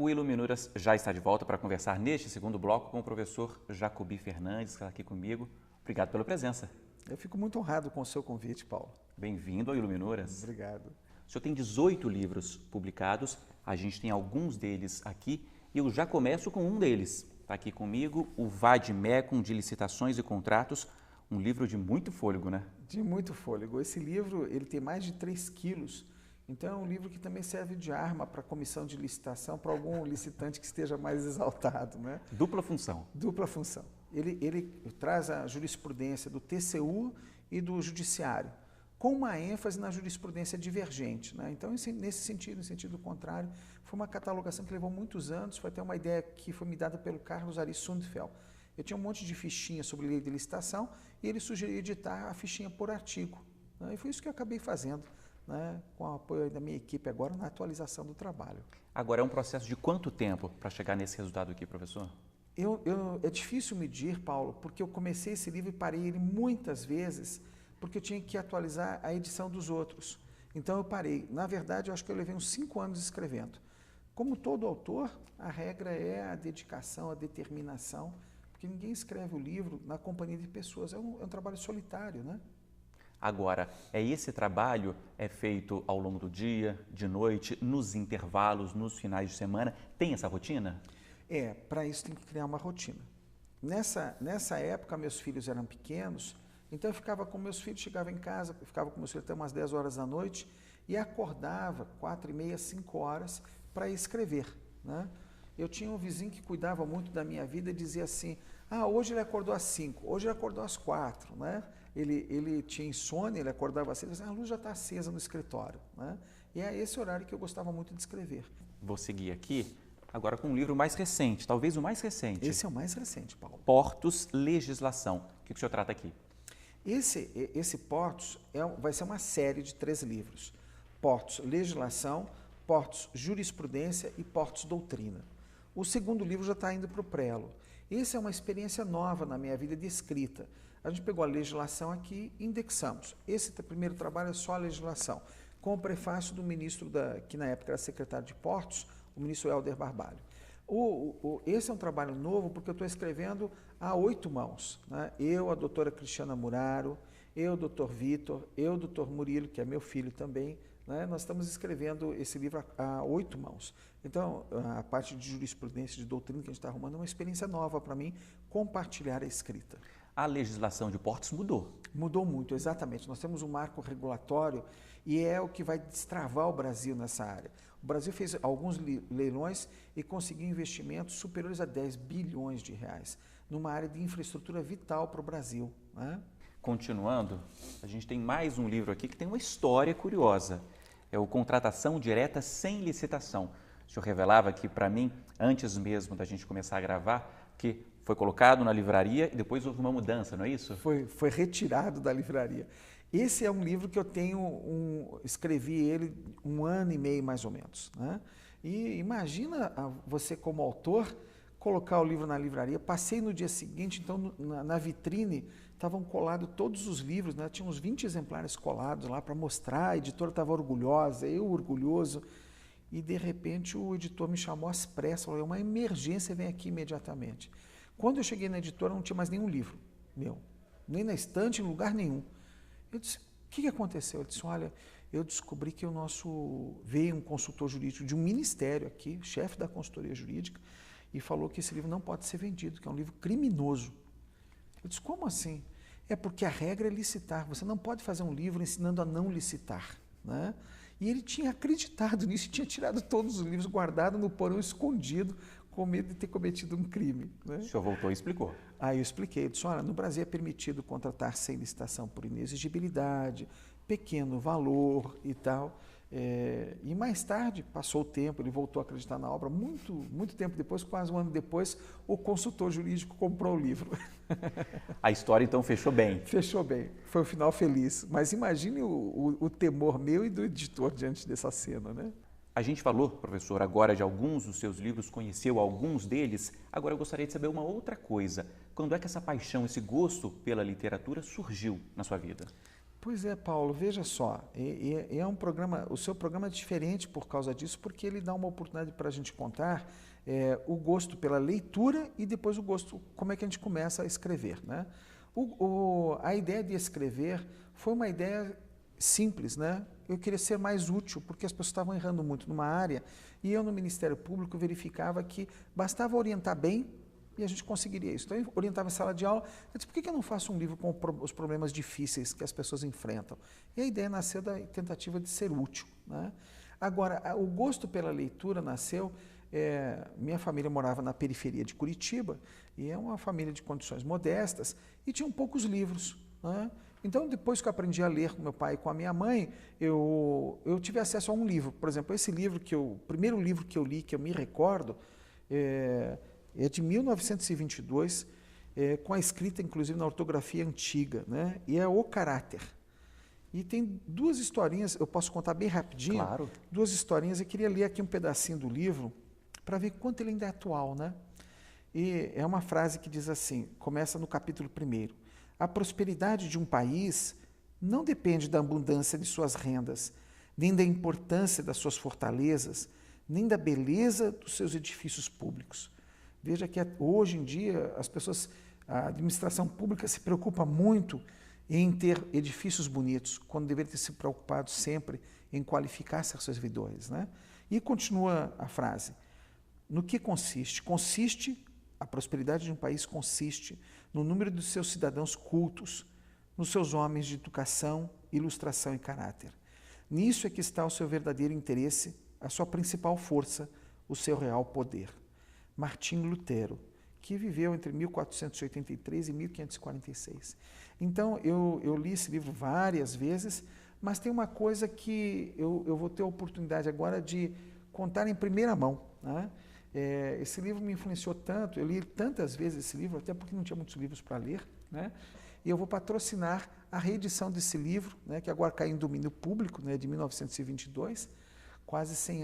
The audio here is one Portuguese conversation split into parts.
O Iluminuras já está de volta para conversar neste segundo bloco com o professor Jacobi Fernandes, que está aqui comigo. Obrigado pela presença. Eu fico muito honrado com o seu convite, Paulo. Bem-vindo ao Iluminuras. Obrigado. O senhor tem 18 livros publicados, a gente tem alguns deles aqui e eu já começo com um deles. Está aqui comigo o Vade-Mecum de Licitações e Contratos, um livro de muito fôlego, né? De muito fôlego. Esse livro ele tem mais de 3 quilos, então é um livro que também serve de arma para a comissão de licitação, para algum licitante que esteja mais exaltado, né? Dupla função. Dupla função. Ele traz a jurisprudência do TCU e do Judiciário, com uma ênfase na jurisprudência divergente, né? Então, nesse sentido, no sentido contrário, foi uma catalogação que levou muitos anos, foi até uma ideia que foi me dada pelo Carlos Ari Sundfeld. Eu tinha um monte de fichinha sobre lei de licitação e ele sugeriu editar a fichinha por artigo, né? E foi isso que eu acabei fazendo, né? Com o apoio da minha equipe agora na atualização do trabalho. Agora, é um processo de quanto tempo para chegar nesse resultado aqui, professor? É difícil medir, Paulo, porque eu comecei esse livro e parei ele muitas vezes, porque eu tinha que atualizar a edição dos outros. Então eu parei. Na verdade, eu acho que eu levei uns 5 anos escrevendo. Como todo autor, a regra é a dedicação, a determinação, porque ninguém escreve o livro na companhia de pessoas. É um trabalho solitário, né? Agora, esse trabalho é feito ao longo do dia, de noite, nos intervalos, nos finais de semana? Tem essa rotina? Para isso tem que criar uma rotina. Nessa época, meus filhos eram pequenos, então eu ficava com meus filhos, chegava em casa, ficava com meus filhos até umas 10 horas da noite e acordava 4h30, 5 horas para escrever, né? Eu tinha um vizinho que cuidava muito da minha vida e dizia assim, hoje ele acordou às 5, hoje ele acordou às 4, né? Ele tinha insônia, ele acordava às 6, a luz já está acesa no escritório, né? E é esse horário que eu gostava muito de escrever. Vou seguir aqui, agora com um livro mais recente, talvez o mais recente. Esse é o mais recente, Paulo. Portos, Legislação. O que o senhor trata aqui? Esse Portos vai ser uma série de 3 livros. Portos, Legislação, Portos, Jurisprudência e Portos, Doutrina. O segundo livro já está indo para o prelo. Essa é uma experiência nova na minha vida de escrita. A gente pegou a legislação aqui e indexamos. Esse primeiro trabalho é só a legislação, com o prefácio do ministro, que na época era secretário de Portos, o ministro Helder Barbalho. Esse é um trabalho novo porque eu estou escrevendo a 8 mãos, né? Eu, a doutora Cristiana Muraro, eu, o doutor Vitor, eu, o doutor Murilo, que é meu filho também, né? Nós estamos escrevendo esse livro a 8 mãos. Então, a parte de jurisprudência, de doutrina que a gente está arrumando é uma experiência nova para mim, compartilhar a escrita. A legislação de portos mudou. Mudou muito, exatamente. Nós temos um marco regulatório e é o que vai destravar o Brasil nessa área. O Brasil fez alguns leilões e conseguiu investimentos superiores a 10 bilhões de reais, numa área de infraestrutura vital para o Brasil, né? Continuando, a gente tem mais um livro aqui que tem uma história curiosa. É o Contratação Direta Sem Licitação. O senhor revelava aqui para mim, antes mesmo da gente começar a gravar, que foi colocado na livraria e depois houve uma mudança, não é isso? Foi retirado da livraria. Esse é um livro que eu escrevi ele 1 ano e meio mais ou menos, né? E imagina você como autor colocar o livro na livraria. Passei no dia seguinte, então na vitrine estavam colados todos os livros, né? Tinha uns 20 exemplares colados lá para mostrar, a editora estava orgulhosa, eu orgulhoso. E de repente o editor me chamou às pressas, falou, é uma emergência, vem aqui imediatamente. Quando eu cheguei na editora não tinha mais nenhum livro meu, nem na estante, em lugar nenhum. Eu disse, o que aconteceu? Eu disse, olha, eu descobri que veio um consultor jurídico de um ministério aqui, chefe da consultoria jurídica, e falou que esse livro não pode ser vendido, que é um livro criminoso. Eu disse, como assim? É porque a regra é licitar, você não pode fazer um livro ensinando a não licitar, né? E ele tinha acreditado nisso, tinha tirado todos os livros, guardado no porão escondido, com medo de ter cometido um crime, né? O senhor voltou e explicou. Aí eu expliquei, eu disse, olha, no Brasil é permitido contratar sem licitação por inexigibilidade, pequeno valor e tal. E mais tarde, passou o tempo, ele voltou a acreditar na obra, muito tempo depois, quase 1 ano depois, o consultor jurídico comprou o livro. A história então fechou bem. Fechou bem, foi um final feliz. Mas imagine o temor meu e do editor diante dessa cena, né? A gente falou, professor, agora de alguns dos seus livros, conheceu alguns deles. Agora eu gostaria de saber uma outra coisa. Quando é que essa paixão, esse gosto pela literatura surgiu na sua vida? Pois é, Paulo, veja só, é um programa, o seu programa é diferente por causa disso, porque ele dá uma oportunidade para a gente contar o gosto pela leitura e depois o gosto, como é que a gente começa a escrever, né? A ideia de escrever foi uma ideia simples, né? Eu queria ser mais útil, porque as pessoas estavam errando muito numa área, e eu no Ministério Público verificava que bastava orientar bem e a gente conseguiria isso. Então eu orientava em sala de aula, eu disse, por que eu não faço um livro com os problemas difíceis que as pessoas enfrentam? E a ideia nasceu da tentativa de ser útil, né? Agora, o gosto pela leitura nasceu, minha família morava na periferia de Curitiba, e é uma família de condições modestas, e tinham poucos livros, né? Então, depois que eu aprendi a ler com meu pai e com a minha mãe, eu tive acesso a um livro. Por exemplo, esse livro o primeiro livro que eu li, que eu me recordo, é de 1922, com a escrita, inclusive, na ortografia antiga, né? E é O Caráter. E tem duas historinhas, eu posso contar bem rapidinho? Claro. Duas historinhas, eu queria ler aqui um pedacinho do livro, para ver quanto ele ainda é atual, né? E é uma frase que diz assim, começa no capítulo 1º. A prosperidade de um país não depende da abundância de suas rendas, nem da importância das suas fortalezas, nem da beleza dos seus edifícios públicos. Veja que hoje em dia a administração pública se preocupa muito em ter edifícios bonitos, quando deveria ter se preocupado sempre em qualificar seus servidores, né? E continua a frase. No que consiste? A prosperidade de um país consiste no número dos seus cidadãos cultos, nos seus homens de educação, ilustração e caráter. Nisso é que está o seu verdadeiro interesse, a sua principal força, o seu real poder. Martim Lutero, que viveu entre 1483 e 1546. Então, eu li esse livro várias vezes, mas tem uma coisa que eu vou ter a oportunidade agora de contar em primeira mão, né? Esse livro me influenciou tanto, eu li tantas vezes esse livro, até porque não tinha muitos livros para ler, né? E eu vou patrocinar a reedição desse livro, né, que agora caiu em domínio público, né, de 1922, quase 100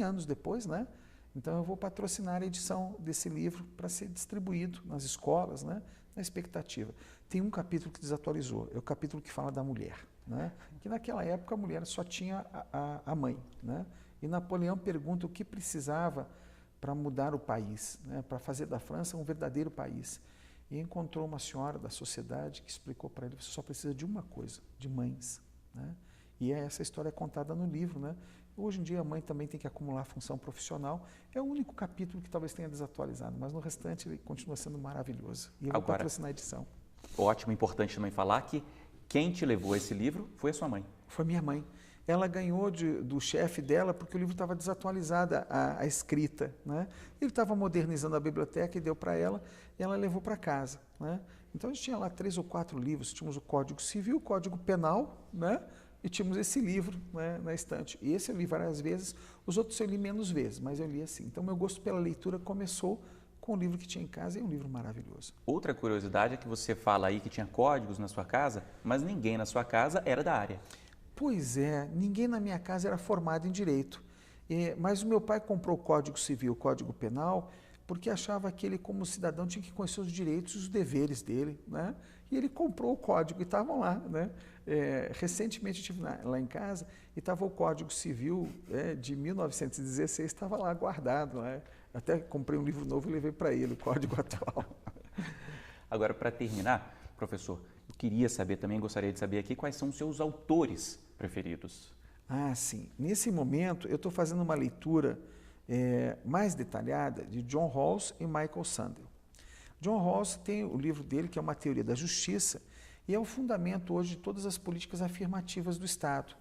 anos depois, né? Então eu vou patrocinar a edição desse livro para ser distribuído nas escolas, né, na expectativa. Tem um capítulo que desatualizou, é o capítulo que fala da mulher, né? Que naquela época a mulher só tinha a mãe, né? E Napoleão pergunta o que precisava para mudar o país, né, para fazer da França um verdadeiro país. E encontrou uma senhora da sociedade que explicou para ele, você só precisa de uma coisa, de mães, né? E essa história é contada no livro, né? Hoje em dia a mãe também tem que acumular função profissional. É o único capítulo que talvez tenha desatualizado, mas no restante ele continua sendo maravilhoso. E eu vou patrocinar a edição. Ótimo, importante também falar que quem te levou esse livro foi a sua mãe. Foi minha mãe. Ela ganhou do chefe dela porque o livro estava desatualizado, a escrita, né? Ele estava modernizando a biblioteca e deu para ela, e ela levou para casa, né? Então a gente tinha lá 3 ou 4 livros, tínhamos o Código Civil, o Código Penal, né? E tínhamos esse livro, né, na estante. E esse eu li várias vezes, os outros eu li menos vezes, mas eu li assim. Então meu gosto pela leitura começou com o livro que tinha em casa, e é um livro maravilhoso. Outra curiosidade é que você fala aí que tinha códigos na sua casa, mas ninguém na sua casa era da área. Pois é, ninguém na minha casa era formado em direito, mas o meu pai comprou o Código Civil, o Código Penal, porque achava que ele, como cidadão, tinha que conhecer os direitos e os deveres dele, né? E ele comprou o código e estavam lá, né? Recentemente eu estive lá em casa e estava o Código Civil de 1916, estava lá guardado, né? Até comprei um livro novo e levei para ele, o Código atual. Agora, para terminar, professor, eu queria saber também, gostaria de saber aqui quais são os seus autores preferidos. Ah, sim. Nesse momento, eu estou fazendo uma leitura mais detalhada de John Rawls e Michael Sandel. John Rawls tem o livro dele, que é uma teoria da justiça, e é o fundamento hoje de todas as políticas afirmativas do Estado.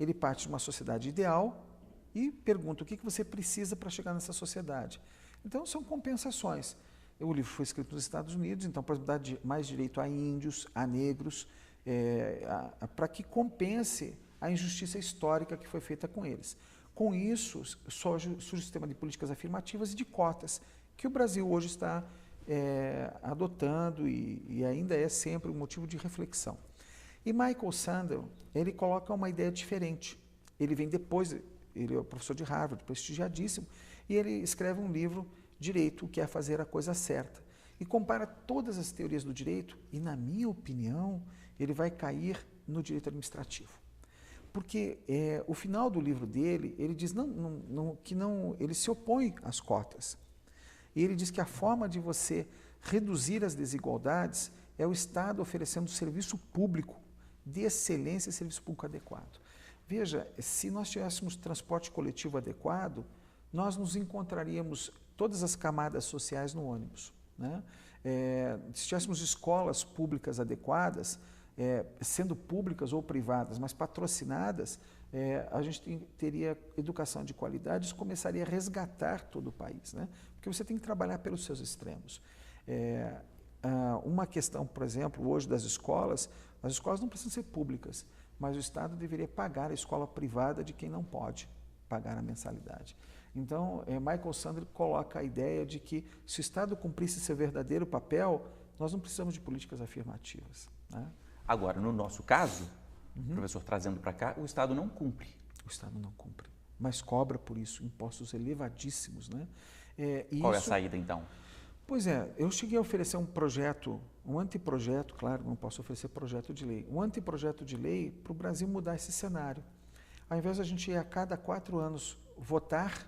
Ele parte de uma sociedade ideal e pergunta o que você precisa para chegar nessa sociedade. Então, são compensações. O livro foi escrito nos Estados Unidos, então, para dar mais direito a índios, a negros, para que compense a injustiça histórica que foi feita com eles. Com isso, surge o sistema de políticas afirmativas e de cotas, que o Brasil hoje está adotando e ainda é sempre um motivo de reflexão. E Michael Sandel, ele coloca uma ideia diferente. Ele vem depois, ele é professor de Harvard, prestigiadíssimo, e ele escreve um livro, Direito, que é fazer a coisa certa. E compara todas as teorias do direito, e na minha opinião, ele vai cair no direito administrativo. Porque o final do livro dele, ele diz que ele se opõe às cotas. E ele diz que a forma de você reduzir as desigualdades é o Estado oferecendo serviço público de excelência e serviço público adequado. Veja, se nós tivéssemos transporte coletivo adequado, nós nos encontraríamos todas as camadas sociais no ônibus, né? Se tivéssemos escolas públicas adequadas, sendo públicas ou privadas, mas patrocinadas, a gente teria educação de qualidade, isso começaria a resgatar todo o país, né? Porque você tem que trabalhar pelos seus extremos. Uma questão, por exemplo, hoje das escolas, as escolas não precisam ser públicas, mas o Estado deveria pagar a escola privada de quem não pode pagar a mensalidade. Então, Michael Sandler coloca a ideia de que se o Estado cumprisse seu verdadeiro papel, nós não precisamos de políticas afirmativas, né? Agora, no nosso caso, professor, trazendo para cá, o Estado não cumpre. O Estado não cumpre, mas cobra por isso impostos elevadíssimos, né? Qual é a saída, então? Pois eu cheguei a oferecer um projeto, um anteprojeto, claro, não posso oferecer projeto de lei, um anteprojeto de lei para o Brasil mudar esse cenário. Ao invés de a gente ir a cada 4 anos votar,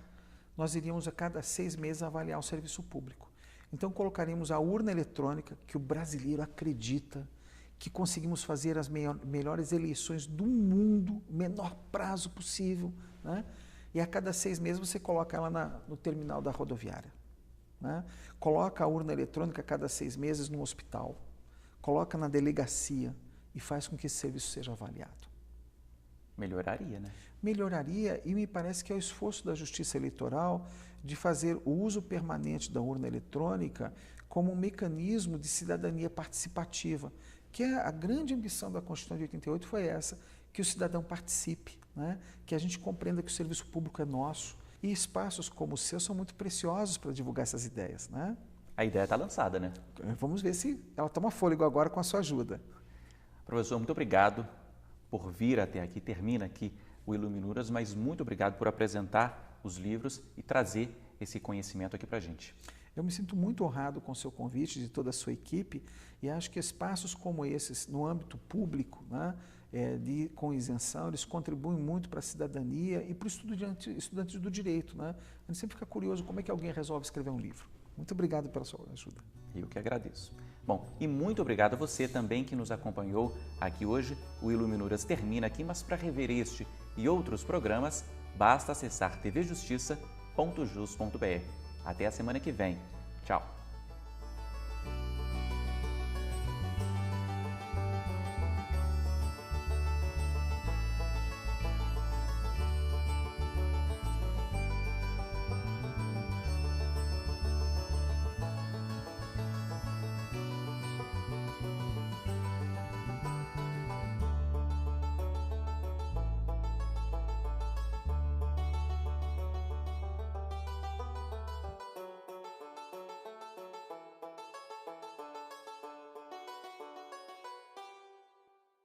nós iríamos a cada 6 meses avaliar o serviço público. Então, colocaríamos a urna eletrônica, que o brasileiro acredita que conseguimos fazer as melhores eleições do mundo, menor prazo possível, né? E a cada 6 meses você coloca ela no terminal da rodoviária, né? Coloca a urna eletrônica a cada 6 meses no hospital, coloca na delegacia e faz com que esse serviço seja avaliado. Melhoraria, né? Melhoraria, e me parece que é o esforço da Justiça Eleitoral de fazer o uso permanente da urna eletrônica como um mecanismo de cidadania participativa, que a grande ambição da Constituição de 88 foi essa, que o cidadão participe, né? Que a gente compreenda que o serviço público é nosso. E espaços como o seu são muito preciosos para divulgar essas ideias, né? A ideia está lançada, né? Vamos ver se ela toma fôlego agora com a sua ajuda. Professor, muito obrigado por vir até aqui. Termina aqui o Iluminuras, mas muito obrigado por apresentar os livros e trazer esse conhecimento aqui para a gente. Eu me sinto muito honrado com o seu convite, de toda a sua equipe, e acho que espaços como esses, no âmbito público, né, com isenção, eles contribuem muito para a cidadania e para o estudante do direito, né? A gente sempre fica curioso como é que alguém resolve escrever um livro. Muito obrigado pela sua ajuda. Eu que agradeço. Bom, e muito obrigado a você também que nos acompanhou aqui hoje. O Iluminuras termina aqui, mas para rever este e outros programas, basta acessar tvjustiça.jus.br. Até a semana que vem. Tchau!